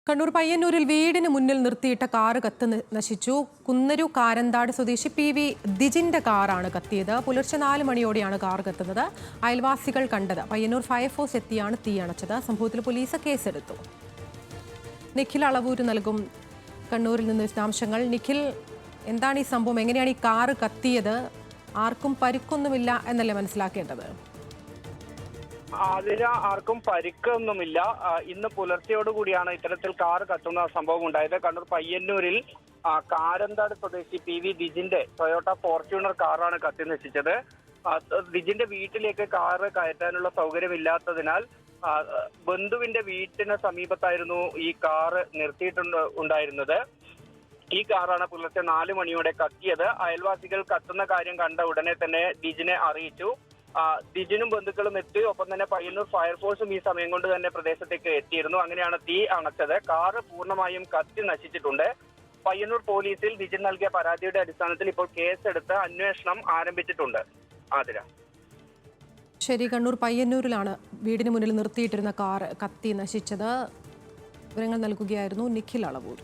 കണ്ണൂർ പയ്യന്നൂരിൽ വീടിന് മുന്നിൽ നിർത്തിയിട്ട കാറ് കത്ത് നശിച്ചു. കുന്നരു കാരന്താട് സ്വദേശി പി.വി. ദിജിന്റെ കാറാണ് കത്തിയത്. പുലർച്ചെ 4 മണിയോടെയാണ് കാർ കത്തുന്നത്. അയൽവാസികൾ കണ്ടത്. പയ്യന്നൂർ ഫയർഫോഴ്സ് എത്തിയാണ് തീയണച്ചത്. സംഭവത്തിൽ പോലീസ് കേസെടുത്തു. നിഖിൽ അളവൂര് നൽകും കണ്ണൂരിൽ നിന്ന് വിശദാംശങ്ങൾ. നിഖിൽ, എന്താണ് ഈ സംഭവം? എങ്ങനെയാണ് ഈ കാറ് കത്തിയത്? ആർക്കും പരിക്കൊന്നുമില്ല എന്നല്ലേ മനസ്സിലാക്കേണ്ടത്? അതിന് ആർക്കും പരിക്കൊന്നുമില്ല. ഇന്ന് പുലർച്ചയോടുകൂടിയാണ് ഇത്തരത്തിൽ കാർ കത്തുന്ന സംഭവം ഉണ്ടായത്. കണ്ണൂർ പയ്യന്നൂരിൽ കാരന്താട് സ്വദേശി പി.വി. ദിജിന്റെ ടൊയോട്ട ഫോർച്യൂണർ കാറാണ് കത്തി നശിച്ചത്. ദിജിന്റെ വീട്ടിലേക്ക് കാറ് കയറ്റാനുള്ള സൗകര്യമില്ലാത്തതിനാൽ ബന്ധുവിന്റെ വീട്ടിന് സമീപത്തായിരുന്നു ഈ കാറ് ഉണ്ടായിരുന്നത്. ഈ കാറാണ് പുലർച്ചെ 4 മണിയോടെ കത്തിയത്. അയൽവാസികൾ കത്തുന്ന കാര്യം കണ്ട ഉടനെ തന്നെ ദിജിനെ അറിയിച്ചു. ദിജിനും ബന്ധുക്കളും എത്തി. ഒപ്പം തന്നെ പയ്യന്നൂർ ഫയർഫോഴ്സും ഈ സമയം കൊണ്ട് തന്നെ പ്രദേശത്തേക്ക് എത്തിയിരുന്നു. അങ്ങനെയാണ് തീ അണച്ചത്. കാറ് പൂർണ്ണമായും കത്തി നശിച്ചിട്ടുണ്ട്. പയ്യന്നൂർ പോലീസിൽ ദിജിൻ നൽകിയ പരാതിയുടെ അടിസ്ഥാനത്തിൽ ഇപ്പോൾ കേസെടുത്ത് അന്വേഷണം ആരംഭിച്ചിട്ടുണ്ട്. ആതിര. ശരി, കണ്ണൂർ പയ്യന്നൂരിലാണ് വീടിന് മുന്നിൽ നിർത്തിയിട്ടിരുന്ന കാർ കത്തി നശിച്ചത്. വിവരങ്ങൾ നൽകുകയായിരുന്നു നിഖിൽ അളവൂർ.